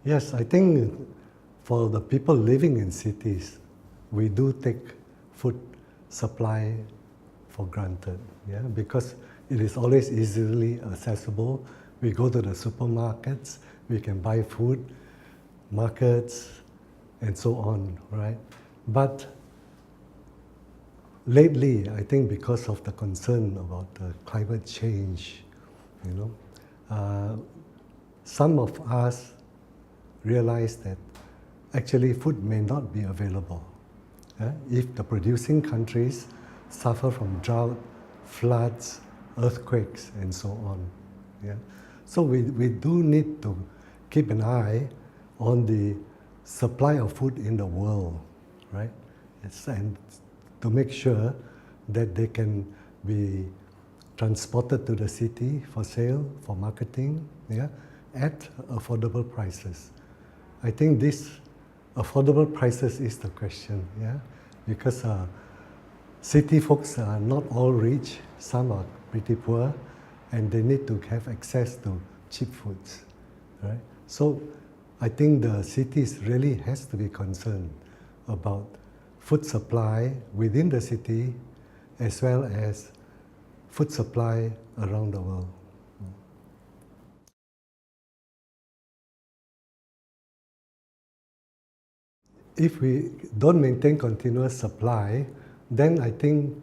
Yes, I think for the people living in cities, we do take food supply for granted, yeah, because it is always easily accessible. We go to the supermarkets, we can buy food, markets, and so on, right? But lately, I think because of the concern about climate change, you know, some of us realize that actually food may not be available. If the producing countries suffer from drought, floods, earthquakes, and so on. Yeah? So we do need to keep an eye on the supply of food in the world, right? And to make sure that they can be transported to the city for sale, for marketing, yeah, at affordable prices. I think this affordable prices is the question, yeah, because city folks are not all rich, some are pretty poor, and they need to have access to cheap foods, right? So I think the cities really has to be concerned about food supply within the city as well as food supply around the world. If we don't maintain continuous supply, then I think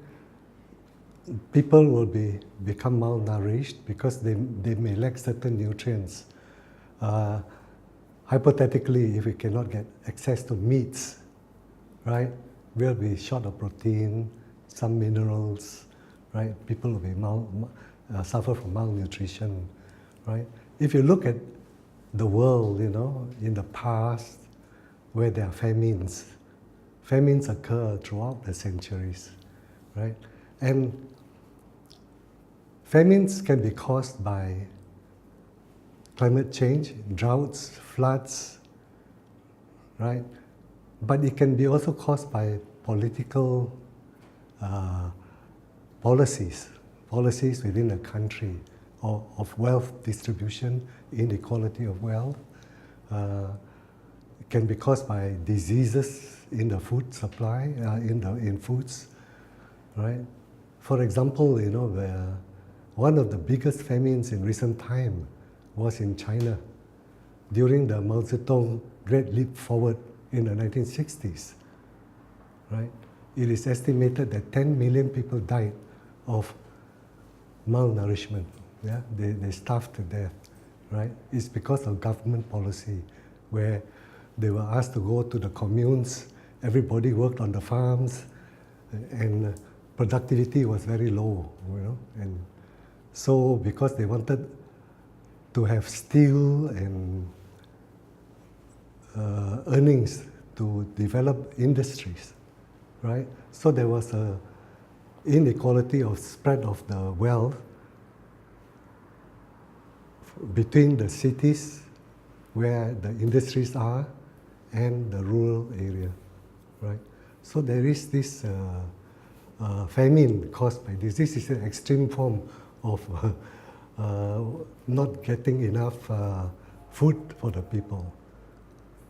people will become malnourished because they may lack certain nutrients. Hypothetically, if we cannot get access to meats, right, we'll be short of protein, some minerals, right? People will be suffer from malnutrition, right? If you look at the world, you know, in the past, where there are famines occur throughout the centuries, right? And famines can be caused by climate change, droughts, floods, right? But it can be also caused by political policies within a country, or of wealth distribution, inequality of wealth. It can be caused by diseases in the food supply, in foods, right? For example, you know, one of the biggest famines in recent time was in China during the Mao Zedong Great Leap Forward in the 1960s, right? It is estimated that 10 million people died of malnourishment. Yeah, they starved to death, right? It's because of government policy where they were asked to go to the communes, everybody worked on the farms, and productivity was very low, you know. And so because they wanted to have steel and earnings to develop industries, right? So there was a inequality of spread of the wealth between the cities where the industries are and the rural area, right? So there is this famine caused by this. This is an extreme form of not getting enough food for the people.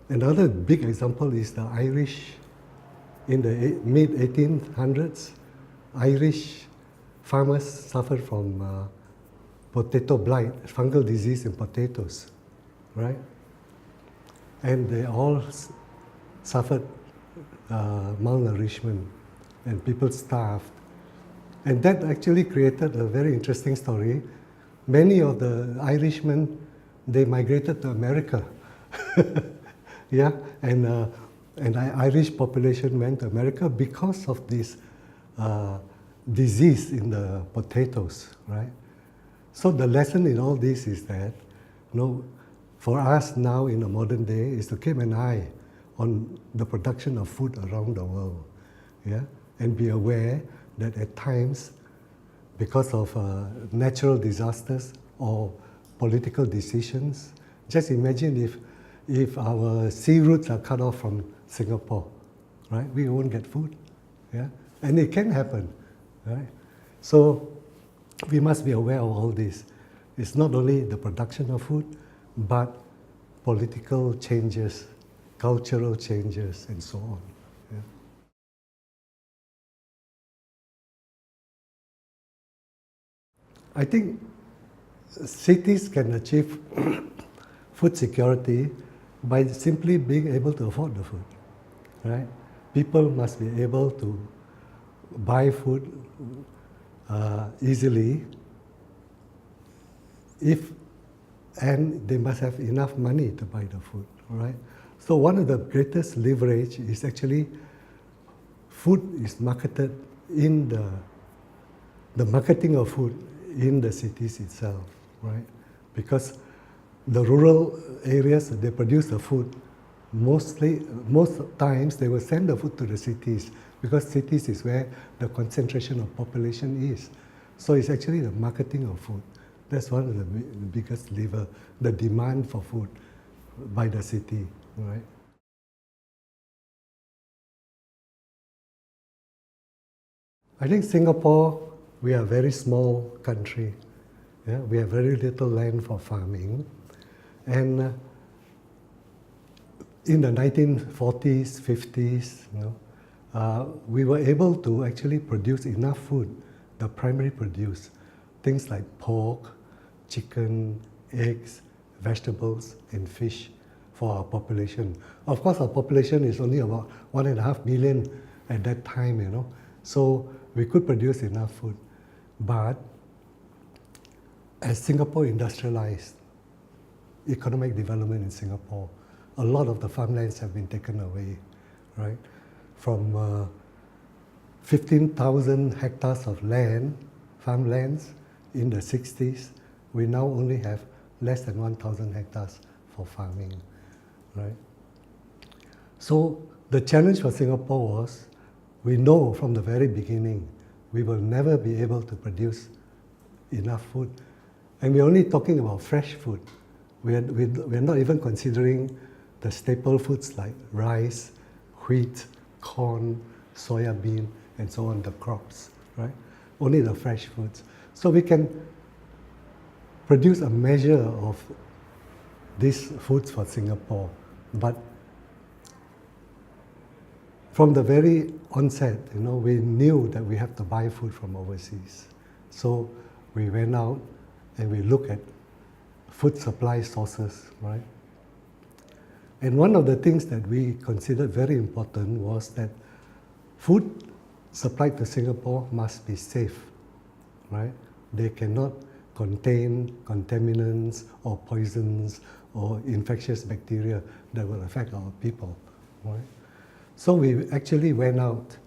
Another big example is the Irish. In the mid-1800s, Irish farmers suffered from potato blight, fungal disease in potatoes, right? And they all suffered malnourishment, and people starved. And that actually created a very interesting story. Many of the Irishmen, they migrated to America. Yeah, and the Irish population went to America because of this disease in the potatoes, right? So the lesson in all this is that, you know, for us now in the modern day is to keep an eye on the production of food around the world, yeah, and be aware that at times, because of natural disasters or political decisions, just imagine if our sea routes are cut off from Singapore, right? We won't get food, yeah, and it can happen, right? So we must be aware of all this. It's not only the production of food, but political changes, cultural changes, and so on. Yeah. I think cities can achieve food security by simply being able to afford the food, right? People must be able to buy food easily, and they must have enough money to buy the food, right? So one of the greatest leverage is actually food is marketed in the marketing of food in the cities itself, right? Because the rural areas, they produce the food, most times they will send the food to the cities, because cities is where the concentration of population is. So it's actually the marketing of food. That's one of the biggest lever, the demand for food by the city, right? I think Singapore, we are a very small country. Yeah? We have very little land for farming. And in the 1940s, 50s, we were able to actually produce enough food, the primary produce, things like pork, chicken, eggs, vegetables, and fish for our population. Of course, our population is only about 1.5 million at that time, so we could produce enough food. But as Singapore industrialized, economic development in Singapore, a lot of the farmlands have been taken away, right? From 15,000 hectares of land, farmlands in the 60s, we now only have less than 1,000 hectares for farming, right? So the challenge for Singapore was, we know from the very beginning, we will never be able to produce enough food. And we're only talking about fresh food. We're not even considering the staple foods like rice, wheat, corn, soya bean, and so on, the crops, right? Only the fresh foods. So we can produce a measure of these foods for Singapore, but from the very onset, we knew that we have to buy food from overseas. So we went out and we looked at food supply sources, right? And one of the things that we considered very important was that food supplied to Singapore must be safe, right? They cannot contain contaminants or poisons or infectious bacteria that will affect our people, right? So we actually went out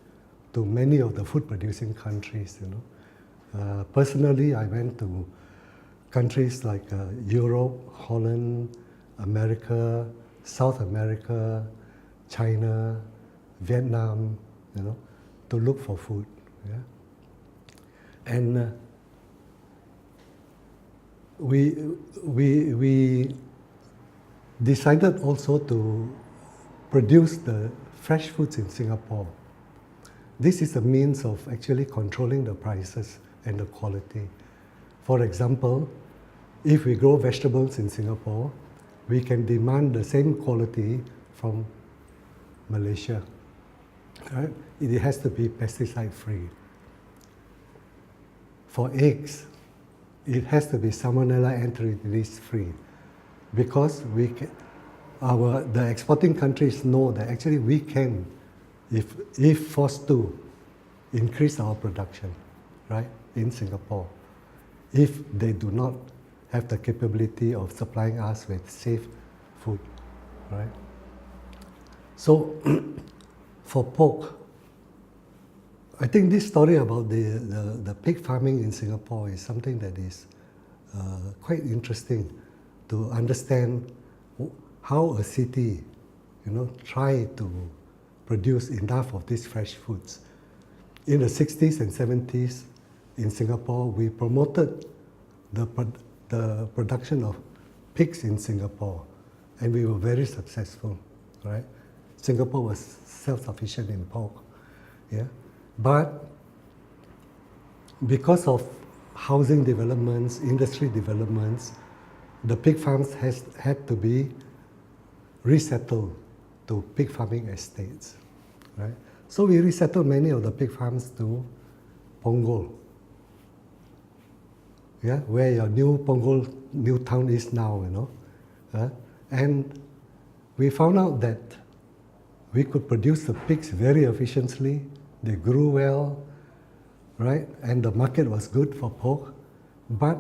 to many of the food-producing countries, Personally, I went to countries like Europe, Holland, America, South America, China, Vietnam, to look for food. Yeah? And we decided also to produce the fresh foods in Singapore. This is a means of actually controlling the prices and the quality. For example, if we grow vegetables in Singapore, we can demand the same quality from Malaysia. Right? It has to be pesticide-free. For eggs, it has to be Salmonella enteritidis-free, because the exporting countries know that actually we can, if forced to, increase our production, right, in Singapore, if they do not have the capability of supplying us with safe food, right? So, for pork, I think this story about the pig farming in Singapore is something that is quite interesting to understand how a city, try to produce enough of these fresh foods. In the 60s and 70s in Singapore, we promoted the production of pigs in Singapore, and we were very successful, right? Singapore was self-sufficient in pork, yeah? But because of housing developments, industry developments, the pig farms had to be resettle to pig farming estates, right? So we resettled many of the pig farms to Punggol, yeah, where your new Punggol new town is now, you know. And we found out that we could produce the pigs very efficiently. They grew well, right? And the market was good for pork, but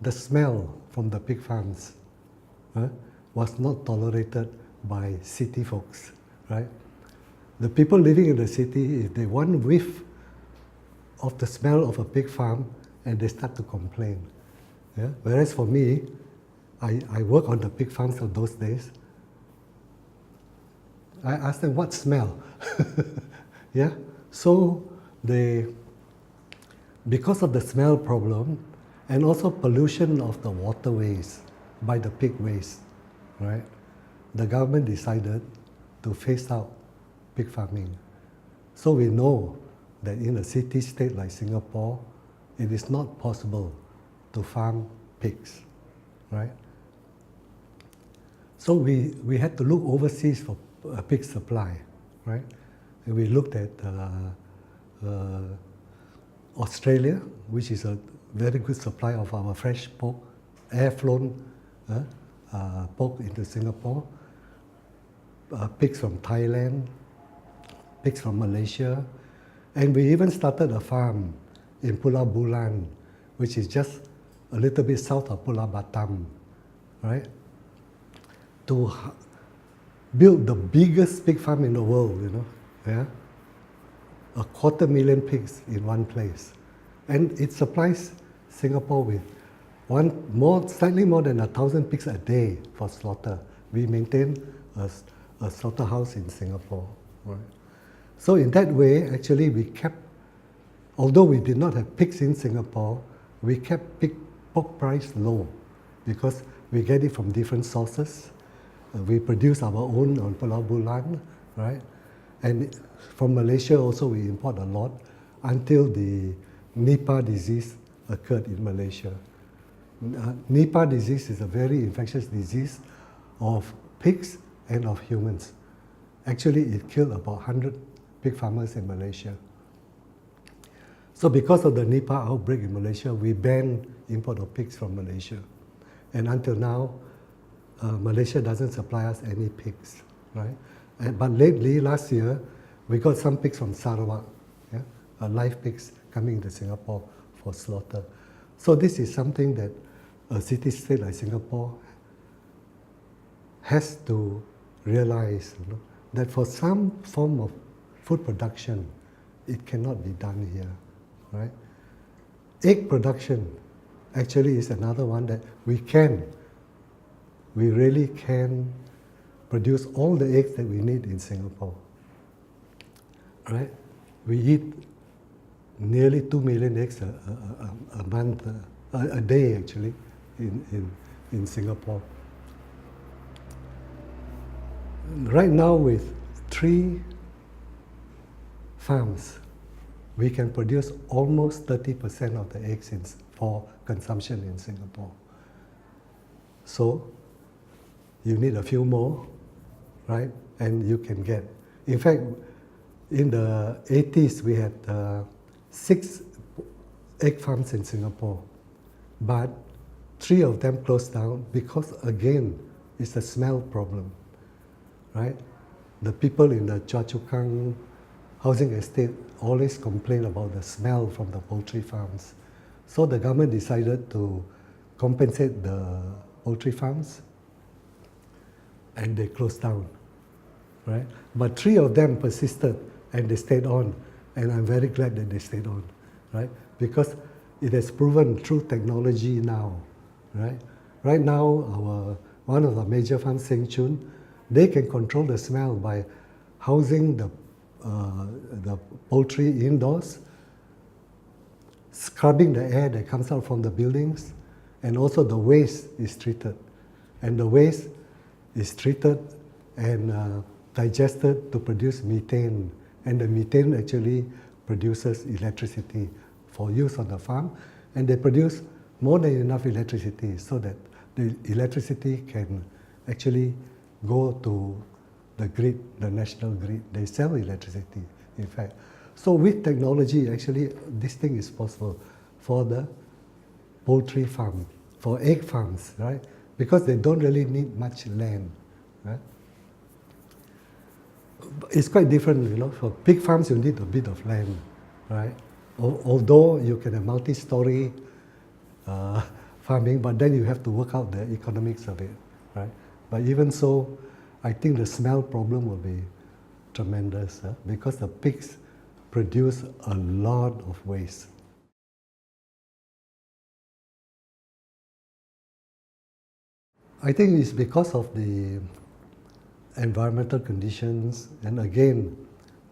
the smell from the pig farms was not tolerated by city folks, right? The people living in the city, if they one whiff of the smell of a pig farm, and they start to complain. Yeah? Whereas for me, I work on the pig farms of those days. I asked them, what smell? Yeah? So because of the smell problem, and also pollution of the waterways by the pig waste, right? The government decided to phase out pig farming. So we know that in a city state like Singapore, it is not possible to farm pigs, right? So we had to look overseas for pig supply, right? And we looked at Australia, which is a very good supply of our fresh pork, air-flown pork into Singapore, pigs from Thailand, pigs from Malaysia, and we even started a farm in Pulau Bulan, which is just a little bit south of Pulau Batam, right? To build the biggest pig farm in the world, you know, yeah? 250,000 pigs in one place. And it supplies Singapore with slightly more than 1,000 pigs a day for slaughter. We maintain a slaughterhouse in Singapore, right? So in that way, actually, we kept, although we did not have pigs in Singapore, we kept pork price low because we get it from different sources. We produce our own on Pulau Bulan, right? And from Malaysia also we import a lot until the Nipah disease occurred in Malaysia. Nipah disease is a very infectious disease of pigs and of humans. Actually, it killed about 100 pig farmers in Malaysia. So because of the Nipah outbreak in Malaysia, we banned import of pigs from Malaysia. And until now, Malaysia doesn't supply us any pigs, right? But lately, last year, we got some pigs from Sarawak, yeah? Live pigs coming into Singapore for slaughter. So this is something that a city-state like Singapore has to realize, you know, that for some form of food production, it cannot be done here, right? Egg production actually is another one that we really can produce all the eggs that we need in Singapore, right? We eat nearly 2 million eggs a month, a day actually, in Singapore. Right now with 3 farms, we can produce almost 30% of the eggs for consumption in Singapore. So you need a few more, right? And you can get. In fact, in the 80s, we had 6 egg farms in Singapore, but 3 of them closed down because, again, it's a smell problem, right? The people in the Choa Chu Kang housing estate always complain about the smell from the poultry farms. So the government decided to compensate the poultry farms, and they closed down, right? But 3 of them persisted, and they stayed on, and I'm very glad that they stayed on, right? Because it has proven through technology now, right? Right now, one of the major farms, Seng Chun, they can control the smell by housing the poultry indoors, scrubbing the air that comes out from the buildings, and also the waste is treated. And the waste is treated and digested to produce methane. And the methane actually produces electricity for use on the farm. And they produce more than enough electricity so that the electricity can actually go to the grid, the national grid. They sell electricity, in fact. So with technology, actually, this thing is possible for the poultry farm, for egg farms, right? Because they don't really need much land, right? It's quite different, you know. For pig farms, you need a bit of land, right? Although you can have multi-story farming, but then you have to work out the economics of it, right? But even so, I think the smell problem will be tremendous because the pigs produce a lot of waste. I think it's because of the environmental conditions and again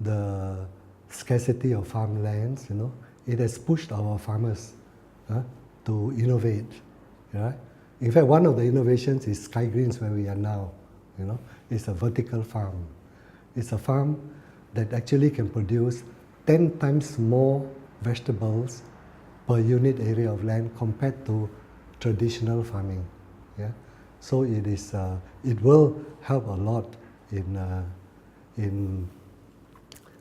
the scarcity of farmlands, you know, it has pushed our farmers to innovate, right? In fact, one of the innovations is Sky Greens where we are now, you know. It's a vertical farm. It's a farm that actually can produce 10 times more vegetables per unit area of land compared to traditional farming. Yeah? So it is. It will help a lot in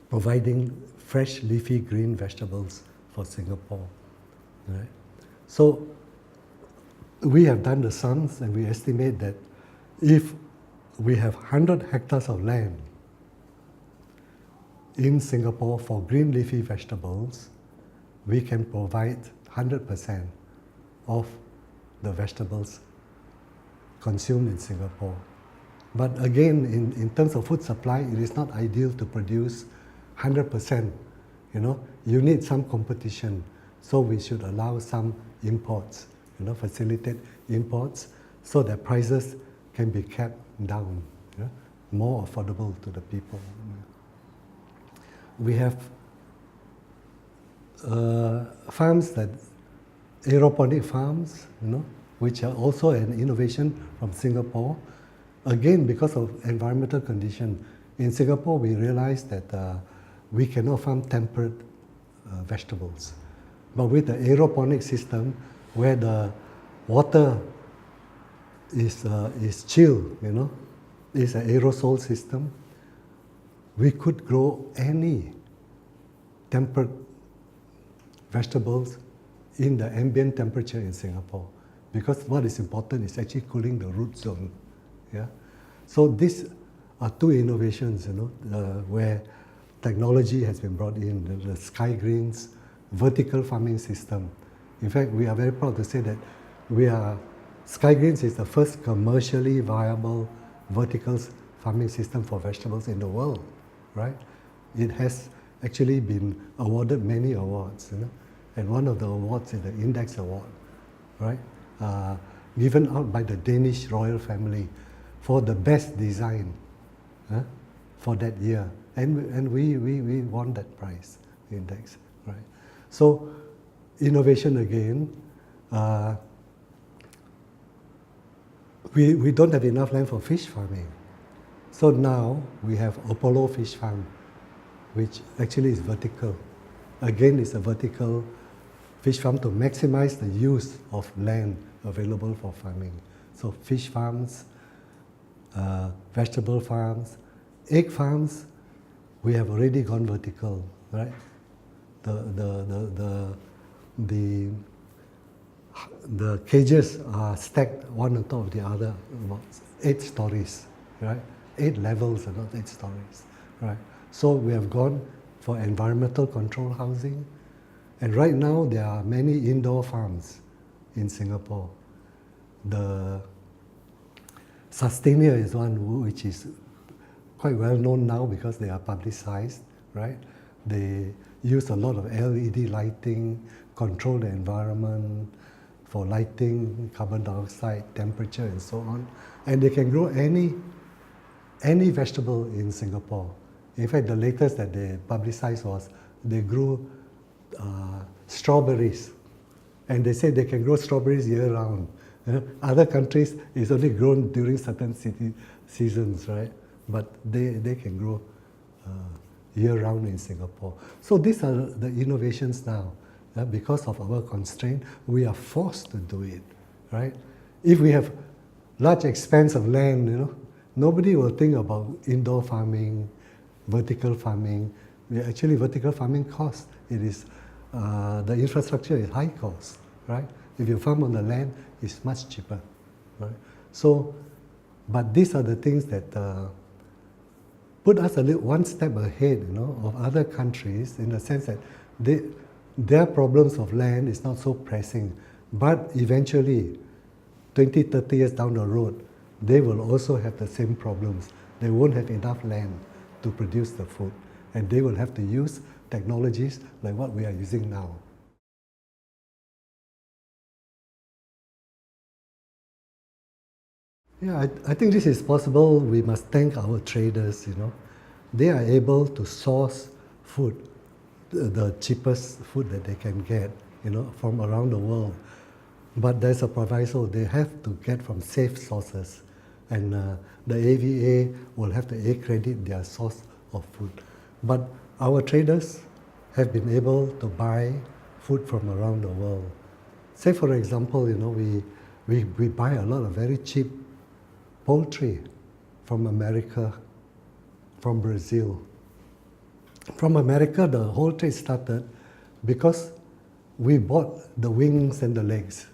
providing fresh leafy green vegetables for Singapore. Right? So we have done the sums and we estimate that if we have 100 hectares of land in Singapore for green leafy vegetables, we can provide 100% of the vegetables consumed in Singapore. But again, in terms of food supply, it is not ideal to produce 100%. You know, you need some competition, so we should allow some imports, you know, facilitate imports so that prices can be kept down, yeah? More affordable to the people. We have farms that aeroponic farms, you know, which are also an innovation from Singapore. Again, because of environmental condition, in Singapore we realized that we cannot farm temperate vegetables. But with the aeroponic system, where the water is chilled, you know, it's an aerosol system, we could grow any temperate vegetables in the ambient temperature in Singapore. Because what is important is actually cooling the root zone. Yeah? So these are two innovations, you know, where technology has been brought in, the Sky Greens vertical farming system. In fact, we are very proud to say that Sky Greens is the first commercially viable vertical farming system for vegetables in the world, right? It has actually been awarded many awards, you know, and one of the awards is the Index Award, right? Given out by the Danish royal family for the best design for that year, and we won that prize, the Index, right? So innovation again. We don't have enough land for fish farming. So now we have Apollo Fish Farm, which actually is vertical. Again, it's a vertical fish farm to maximize the use of land available for farming. So fish farms, vegetable farms, egg farms, we have already gone vertical, right? The cages are stacked one on top of the other, about 8 stories, right? 8 levels and not 8 stories, right? So we have gone for environmental control housing, and right now there are many indoor farms in Singapore. The Sustainer is one which is quite well known now because they are publicized, right? They use a lot of LED lighting, control the environment for lighting, carbon dioxide, temperature, and so on. And they can grow any vegetable in Singapore. In fact, the latest that they publicized was they grew strawberries. And they say they can grow strawberries year-round. Other countries, it's only grown during certain seasons, right? But they can grow year-round in Singapore. So these are the innovations now. Because of our constraint, we are forced to do it, right? If we have large expanse of land, you know, Nobody will think about indoor farming, vertical farming. Actually, vertical farming costs. It is the infrastructure is high cost, right? If you farm on the land, it's much cheaper, right? So, but these are the things that put us one step ahead, of other countries in the sense that their problems of land is not so pressing, but eventually, 20, 30 years down the road, they will also have the same problems. They won't have enough land to produce the food, and they will have to use technologies like what we are using now. Yeah, I think this is possible. We must thank our traders, They are able to source food, the cheapest food that they can get, from around the world. But there's a proviso, they have to get from safe sources. And the AVA will have to accredit their source of food. But our traders have been able to buy food from around the world. Say for example, we buy a lot of very cheap poultry from America, from Brazil. From America, the whole trade started because we bought the wings and the legs.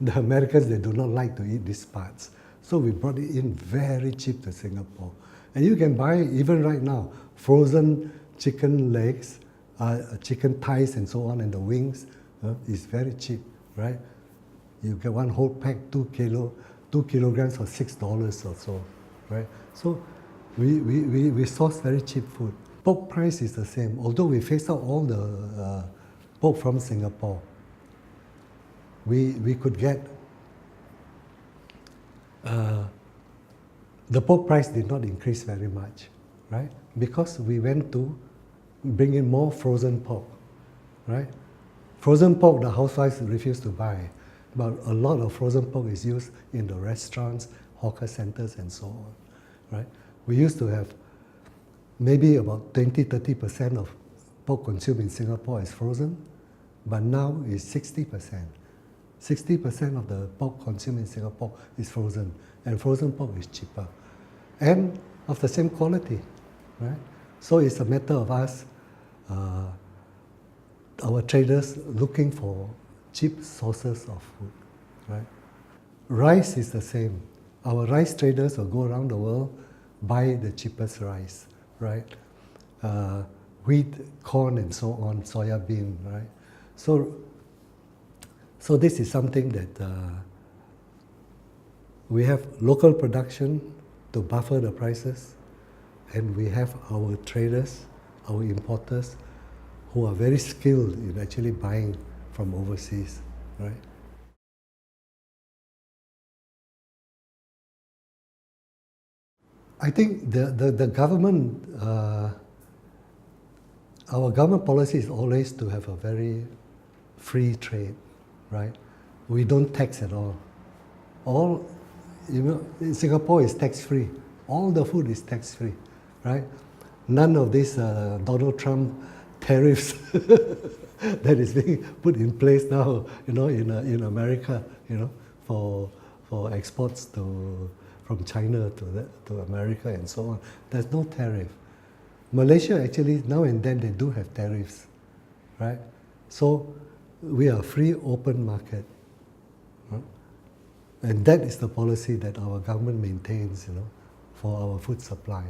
The Americans, they do not like to eat these parts. So we brought it in very cheap to Singapore. And you can buy, even right now, frozen chicken legs, chicken thighs and so on, and the wings is very cheap, right? You get one whole pack, 2 kilograms for $6 or so, right? So we source very cheap food. Pork price is the same, although we phased out all the pork from Singapore. We could get, the pork price did not increase very much, right? Because we went to bring in more frozen pork, right? Frozen pork, the housewives refuse to buy, but a lot of frozen pork is used in the restaurants, hawker centers, and so on, right? We used to have maybe about 20-30% of pork consumed in Singapore is frozen, but now it's 60%. 60% of the pork consumed in Singapore is frozen, and frozen pork is cheaper and of the same quality, right? So it's a matter of us, our traders looking for cheap sources of food, right? Rice is the same. Our rice traders will go around the world, buy the cheapest rice, right? Wheat, corn, and so on, soya bean, right? So this is something that we have local production to buffer the prices, and we have our traders, our importers, who are very skilled in actually buying from overseas, right? I think the government, our government policy is always to have a very free trade, right? We don't tax at all. In Singapore is tax-free. All the food is tax-free, right? None of this Donald Trump tariffs that is being put in place now, in America, for exports from China to America and so on. There's no tariff. Malaysia actually, now and then they do have tariffs, right? So we are a free, open market. And that is the policy that our government maintains, for our food supply,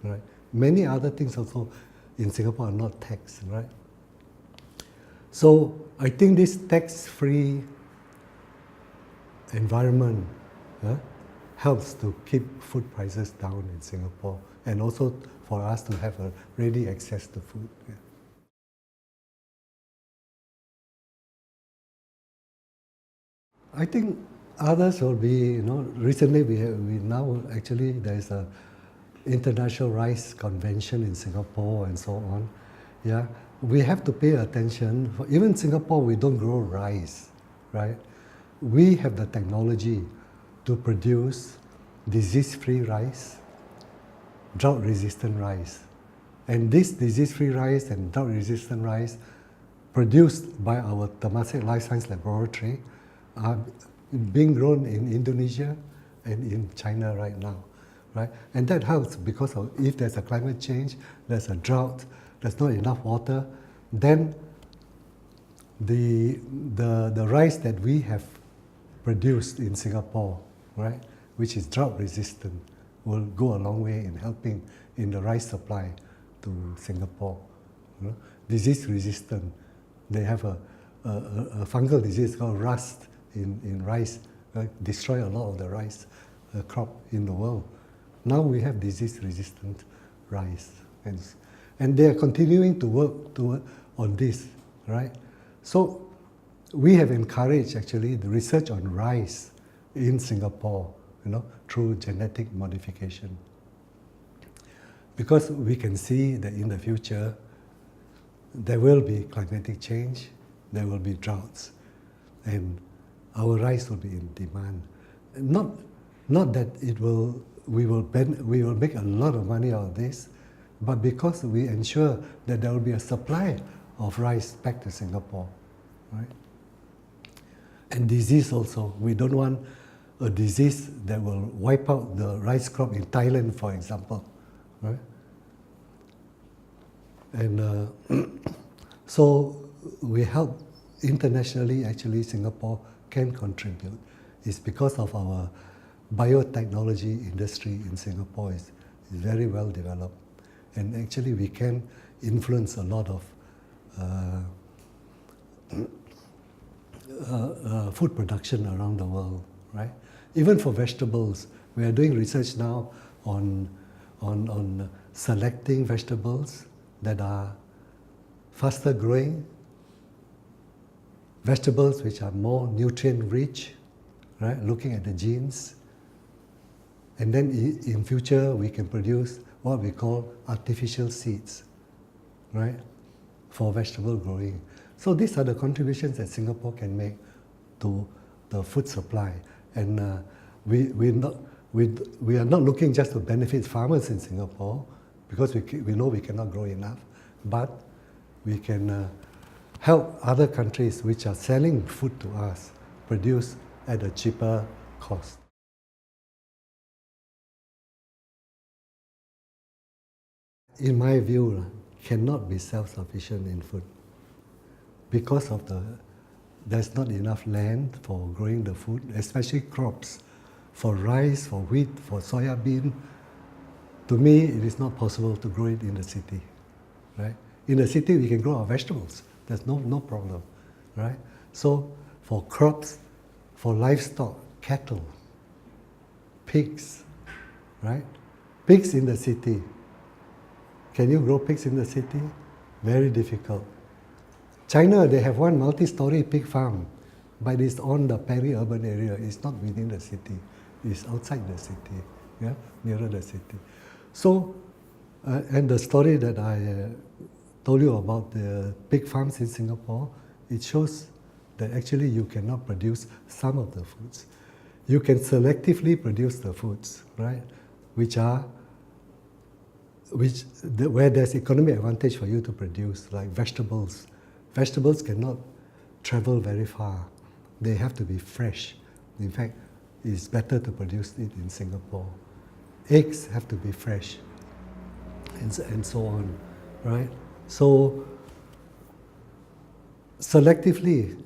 right? Many other things also in Singapore are not taxed, right? So I think this tax-free environment helps to keep food prices down in Singapore, and also for us to have a ready access to food. Yeah. I think others will be, recently there is a International Rice Convention in Singapore and so on. Yeah, we have to pay attention. Even in Singapore, we don't grow rice, right? We have the technology to produce disease-free rice, drought-resistant rice. And this disease-free rice and drought-resistant rice produced by our Temasek Life Science Laboratory are being grown in Indonesia and in China right now. right? And that helps because if there's a climate change, there's a drought, there's not enough water, then the rice that we have produced in Singapore, right, which is drought resistant, will go a long way in helping in the rice supply to Singapore. Disease resistant, they have a fungal disease called rust in rice, destroy a lot of the rice crop in the world. Now we have disease resistant rice, and they are continuing to work on this, right? So we have encouraged actually the research on rice in Singapore, through genetic modification. Because we can see that in the future, there will be climatic change, there will be droughts, and our rice will be in demand. Not that we will make a lot of money out of this, but because we ensure that there will be a supply of rice back to Singapore, right? And disease also. We don't want a disease that will wipe out the rice crop in Thailand, for example, right? And so we help internationally. Actually, Singapore can contribute. It's because of our biotechnology industry in Singapore is very well developed, and actually we can influence a lot of food production around the world, right? Even for vegetables, we are doing research now on selecting vegetables that are faster growing, vegetables which are more nutrient rich, right? Looking at the genes. And then in future, we can produce what we call artificial seeds, right? For vegetable growing. So these are the contributions that Singapore can make to the food supply. And we are not looking just to benefit farmers in Singapore, because we know we cannot grow enough, but we can help other countries which are selling food to us produce at a cheaper cost. In my view, cannot be self-sufficient in food because of there's not enough land for growing the food, especially crops. For rice, for wheat, for soya bean, to me, it is not possible to grow it in the city, right? In the city, we can grow our vegetables. There's no problem, right? So for crops, for livestock, cattle, pigs, right? Pigs in the city. Can you grow pigs in the city? Very difficult. China, they have one multi-story pig farm, but it's on the peri-urban area. It's not within the city. It's outside the city, yeah, nearer the city. So, and the story that I told you about the pig farms in Singapore, it shows that actually you cannot produce some of the foods. You can selectively produce the foods, right, where there's economic advantage for you to produce, like vegetables. Vegetables cannot travel very far. They have to be fresh. In fact, it's better to produce it in Singapore. Eggs have to be fresh, and so on, right? So, selectively,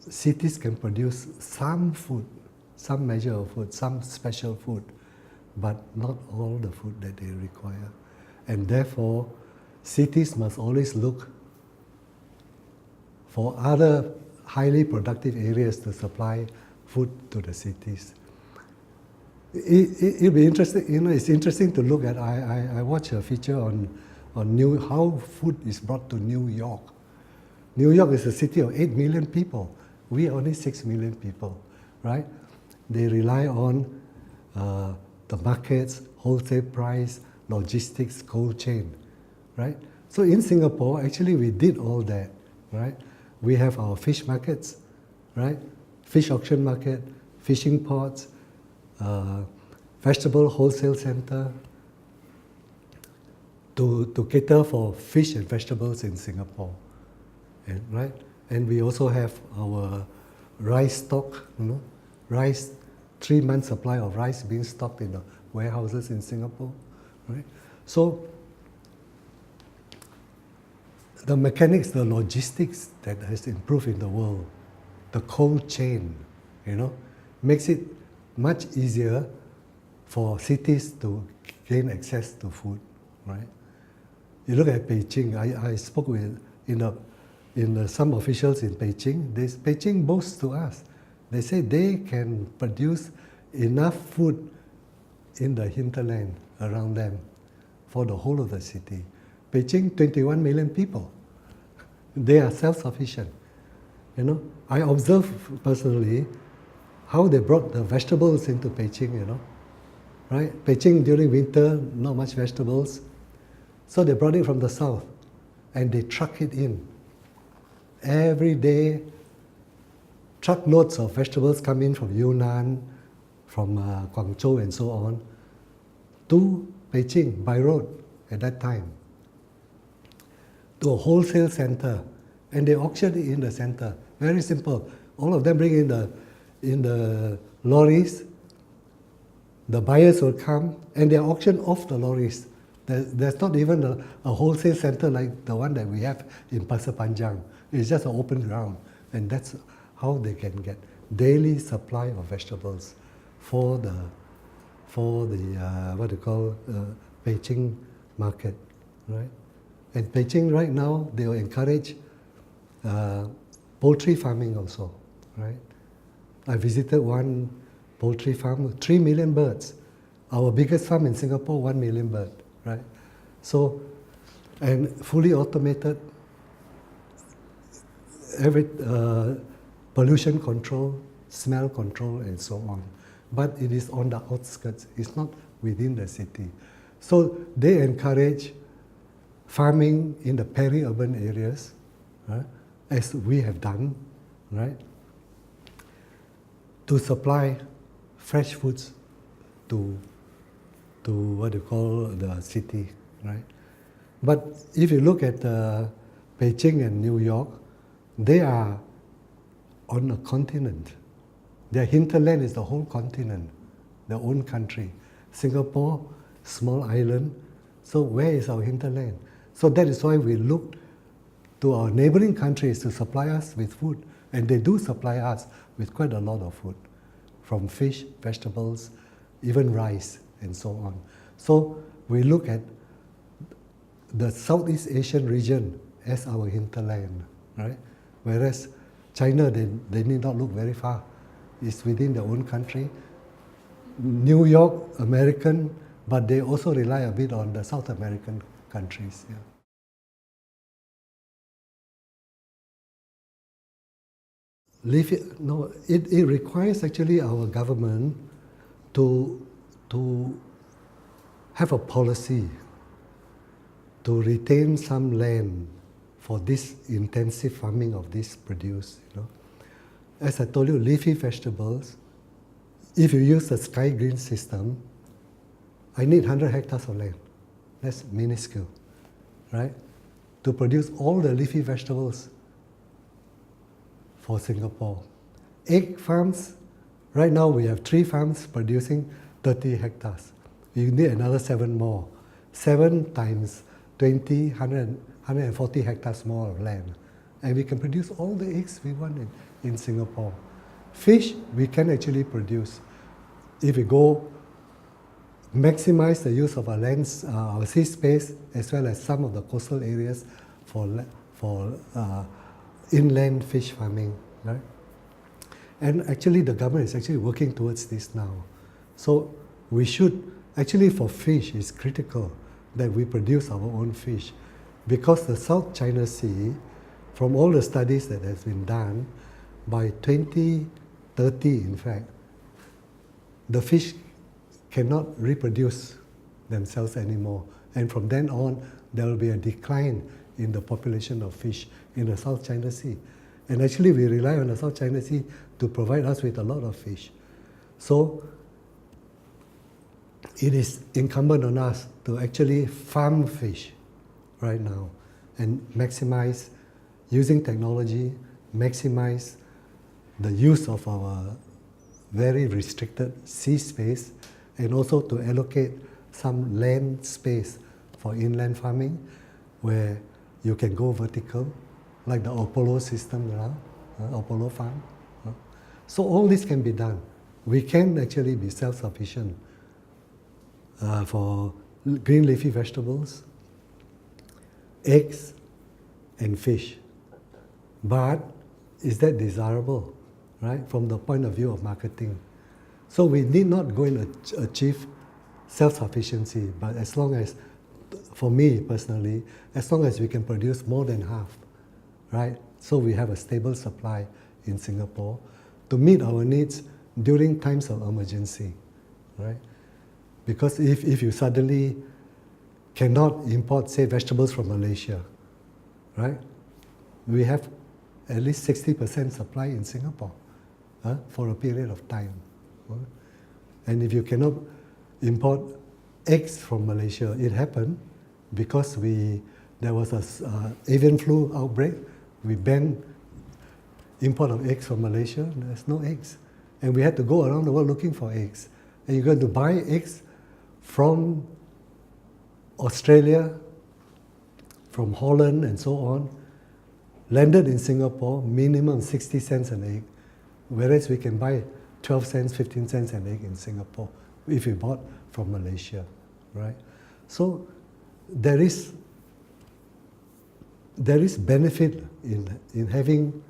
cities can produce some food, some measure of food, some special food, but not all the food that they require. And therefore, cities must always look for other highly productive areas to supply food to the cities. It'll be interesting, it's interesting to look at. I watched a feature on how food is brought to New York. New York is a city of 8 million people. We are only 6 million people, right? They rely on the markets, wholesale price, logistics, cold chain, right? So in Singapore, actually we did all that, right? We have our fish markets, right? Fish auction market, fishing ports, vegetable wholesale center to cater for fish and vegetables in Singapore, right? And we also have our rice stock, rice, 3 months supply of rice being stocked in the warehouses in Singapore, right? So the mechanics, the logistics that has improved in the world, the cold chain, makes it much easier for cities to gain access to food, right? You look at Beijing. I spoke with some officials in Beijing. Beijing boasts to us. They say they can produce enough food in the hinterland around them for the whole of the city. Beijing, 21 million people. They are self-sufficient. I observed personally how they brought the vegetables into Beijing, right? Beijing during winter, not much vegetables. So they brought it from the south and they truck it in. Every day, truckloads of vegetables come in from Yunnan, from Guangzhou and so on, to Beijing by road at that time, to a wholesale center, and they auction it in the center. Very simple. All of them bring in the lorries. The buyers will come and they auction off the lorries. There's not even a wholesale center like the one that we have in Pasir Panjang. It's just an open ground, and that's how they can get daily supply of vegetables for the Beijing market, right? And Beijing right now, they will encourage poultry farming also, right? I visited one poultry farm with 3 million birds. Our biggest farm in Singapore, 1 million bird, right? So, and fully automated, every pollution control, smell control, and so on. But it is on the outskirts. It's not within the city. So they encourage farming in the peri-urban areas, right, as we have done, right, to supply fresh foods to the city, right? But if you look at Beijing and New York, they are on a continent. Their hinterland is the whole continent, their own country. Singapore, small island. So where is our hinterland? So that is why we look to our neighboring countries to supply us with food. And they do supply us with quite a lot of food, from fish, vegetables, even rice, and so on. So we look at the Southeast Asian region as our hinterland, right? Whereas China, they need not look very far. It's within their own country. New York, American, but they also rely a bit on the South American countries. Yeah. It requires actually our government to have a policy to retain some land for this intensive farming of this produce. As I told you, leafy vegetables, if you use the sky green system, I need 100 hectares of land. That's minuscule, right? To produce all the leafy vegetables for Singapore. Egg farms, right now we have 3 farms producing 30 hectares. You need another 7 more. 7 times 20, 140 hectares more of land. And we can produce all the eggs we want in Singapore. Fish, we can actually produce. If we go maximize the use of our lands, our sea space, as well as some of the coastal areas for inland fish farming, right? And actually the government is actually working towards this now. So we should, actually for fish, it's critical that we produce our own fish, because the South China Sea, from all the studies that has been done, by 2030 in fact, the fish cannot reproduce themselves anymore. And from then on, there will be a decline in the population of fish in the South China Sea. And actually we rely on the South China Sea to provide us with a lot of fish. So it is incumbent on us to actually farm fish right now and maximize, using technology, maximize the use of our very restricted sea space and also to allocate some land space for inland farming where you can go vertical, like the Apollo system now, Apollo farm. So all this can be done. We can actually be self-sufficient for green leafy vegetables, eggs, and fish. But is that desirable, right, from the point of view of marketing? So we need not go and achieve self-sufficiency, but as long as, for me personally, as long as we can produce more than half, right? So we have a stable supply in Singapore to meet our needs during times of emergency, right? Because if you suddenly cannot import, say, vegetables from Malaysia, right? We have at least 60% supply in Singapore for a period of time. And if you cannot import eggs from Malaysia, it happened because there was an avian flu outbreak. We banned import of eggs from Malaysia. There's no eggs. And we had to go around the world looking for eggs. And you're going to buy eggs from Australia, from Holland, and so on, landed in Singapore, minimum 60 cents an egg, whereas we can buy 12 cents, 15 cents an egg in Singapore if we bought from Malaysia, right? So there is benefit in having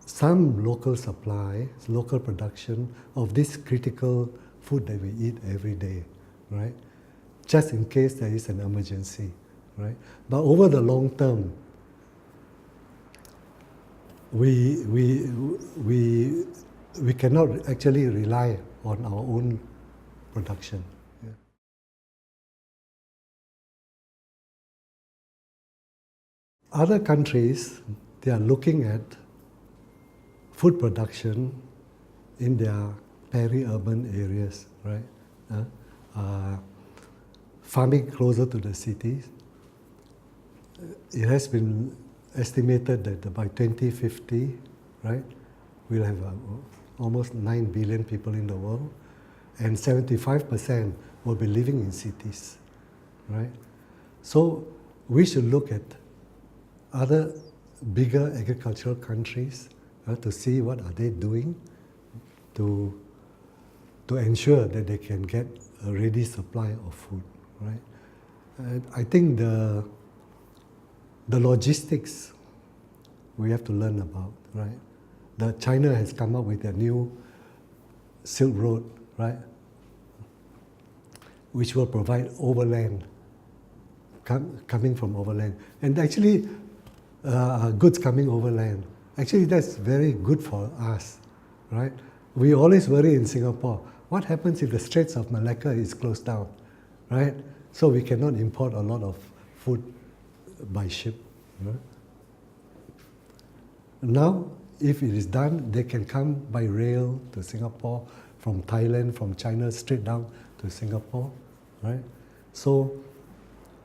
some local supply, local production of this critical food that we eat every day, right? Just in case there is an emergency, right? But over the long term, we cannot actually rely on our own production. Yeah. Other countries, they are looking at food production in their peri-urban areas, right? Farming closer to the cities. It has been estimated that by 2050, right, we'll have almost 9 billion people in the world, and 75% will be living in cities, right? So we should look at other bigger agricultural countries to see what are they doing to ensure that they can get a ready supply of food, right? I think the logistics we have to learn about, right? China has come up with a new Silk Road, right? Which will provide overland, coming from overland. And actually, goods coming overland. Actually, that's very good for us, right? We always worry in Singapore, what happens if the Straits of Malacca is closed down, right? So we cannot import a lot of food by ship. Right? Now, if it is done, they can come by rail to Singapore, from Thailand, from China, straight down to Singapore, right? So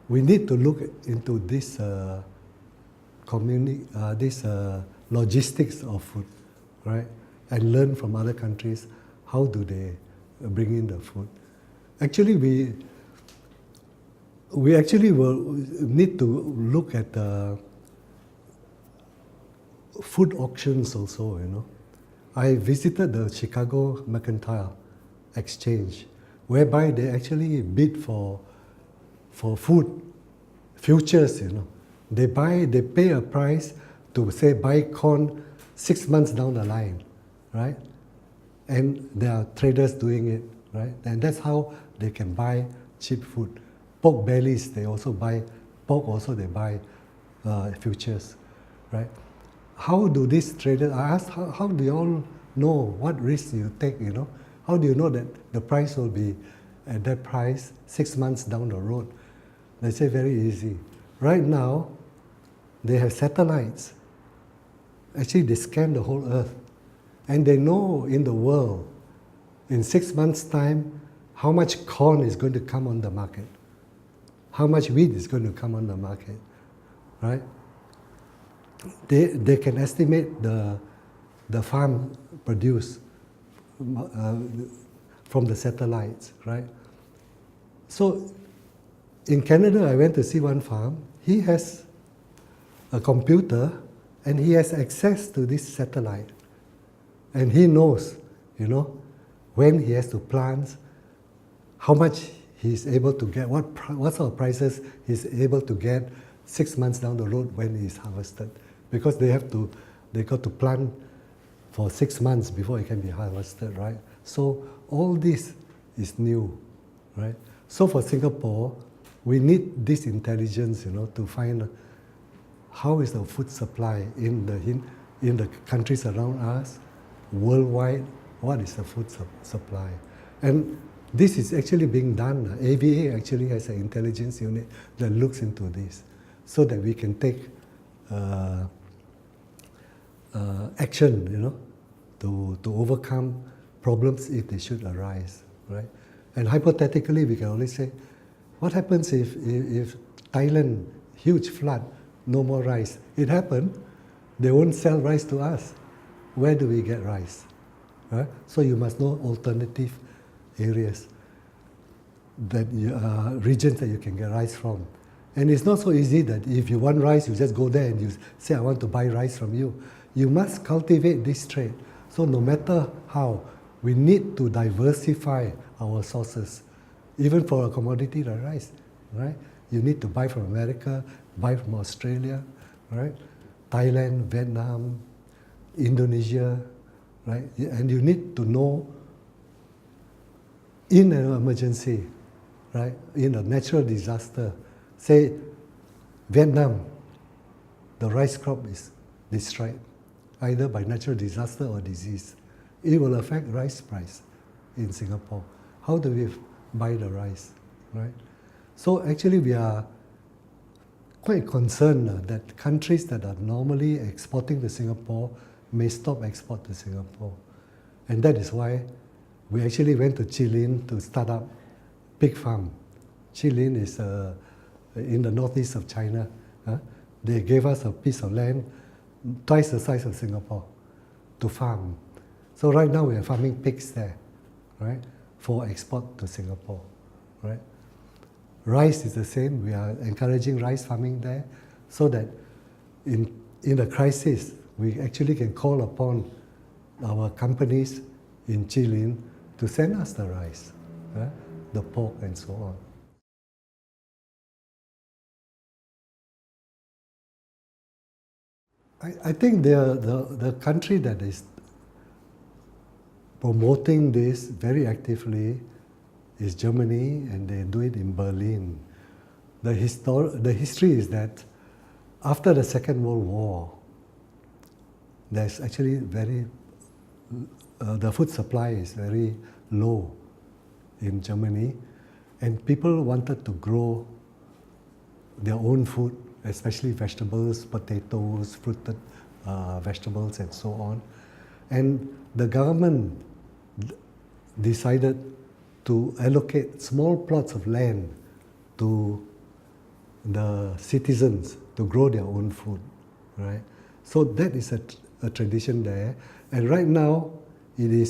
we need to look into this logistics of food, right? And learn from other countries, how do they bring in the food. Actually, we actually will need to look at food auctions also, you know. I visited the Chicago Mercantile Exchange, whereby they actually bid for food futures, you know. They pay a price to, say, buy corn 6 months down the line, right? And there are traders doing it, right? And that's how they can buy cheap food. Pork bellies, they also buy, pork also they buy futures, right? How do these traders, I asked, how do you all know what risks you take, you know? How do you know that the price will be at that price 6 months down the road? They say very easy. Right now, they have satellites. Actually, they scan the whole earth. And they know in the world, in 6 months' time, how much corn is going to come on the market, how much wheat is going to come on the market, right? They can estimate the farm produce from the satellites, right? So in Canada, I went to see one farm. He has a computer and he has access to this satellite. And he knows, when he has to plant, how much he's able to get, what sort of prices he's able to get 6 months down the road when he's harvested. Because they got to plant for 6 months before it can be harvested, right? So all this is new, right? So for Singapore, we need this intelligence, to find how is the food supply in the countries around us, worldwide, what is the food supply. And this is actually being done. AVA actually has an intelligence unit that looks into this so that we can take action, to overcome problems if they should arise, right? And hypothetically, we can only say, what happens if Thailand, huge flood, no more rice? It happened, they won't sell rice to us. Where do we get rice? Right? So you must know alternative areas, regions that you can get rice from. And it's not so easy that if you want rice, you just go there and you say, I want to buy rice from you. You must cultivate this trade. So no matter how, we need to diversify our sources, even for a commodity like rice, right? You need to buy from America, buy from Australia, right? Thailand, Vietnam, Indonesia, right? And you need to know in an emergency, right? In a natural disaster, say Vietnam, the rice crop is destroyed, either by natural disaster or disease. It will affect rice price in Singapore. How do we buy the rice, right? So actually we are quite concerned that countries that are normally exporting to Singapore may stop export to Singapore. And that is why we actually went to Jilin to start up pig farm. Jilin is in the northeast of China. They gave us a piece of land twice the size of Singapore to farm. So right now we are farming pigs there, right, for export to Singapore, right? Rice is the same. We are encouraging rice farming there so that in a crisis, we actually can call upon our companies in Jilin to send us the rice, the pork and so on. I think the country that is promoting this very actively is Germany, and they do it in Berlin. The history is that after the Second World War, there's actually the food supply is very low in Germany, and people wanted to grow their own food, especially vegetables, potatoes, fruited vegetables, and so on. And the government decided to allocate small plots of land to the citizens to grow their own food, right? So that is a tradition there. And right now, they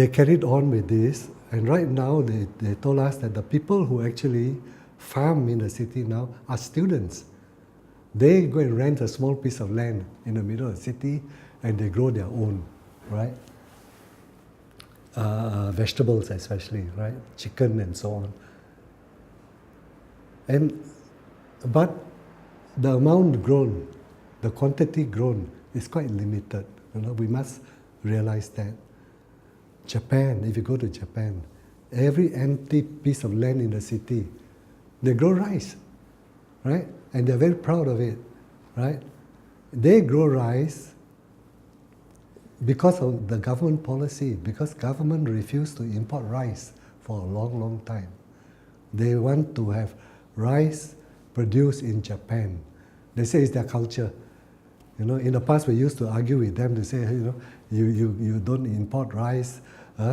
carried on with this. And right now, they told us that the people who actually farm in the city now are students. They go and rent a small piece of land in the middle of the city, and they grow their own, right? Vegetables especially, right? Chicken and so on. But the amount grown, the quantity grown is quite limited. We must realize that. Japan, if you go to Japan, every empty piece of land in the city, they grow rice, right? And they're very proud of it, right? They grow rice because of the government policy, because government refused to import rice for a long, long time. They want to have rice produced in Japan. They say it's their culture. In the past we used to argue with them to say, you don't import rice,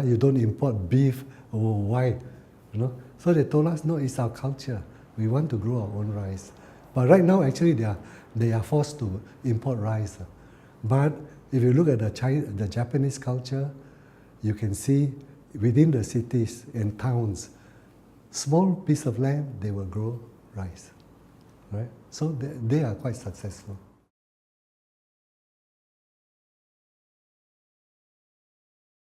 you don't import beef, why? So they told us, no, it's our culture. We want to grow our own rice. But right now, actually, they are forced to import rice. But If you look at the Japanese culture, you can see within the cities and towns, small piece of land, they will grow rice, right? So they are quite successful.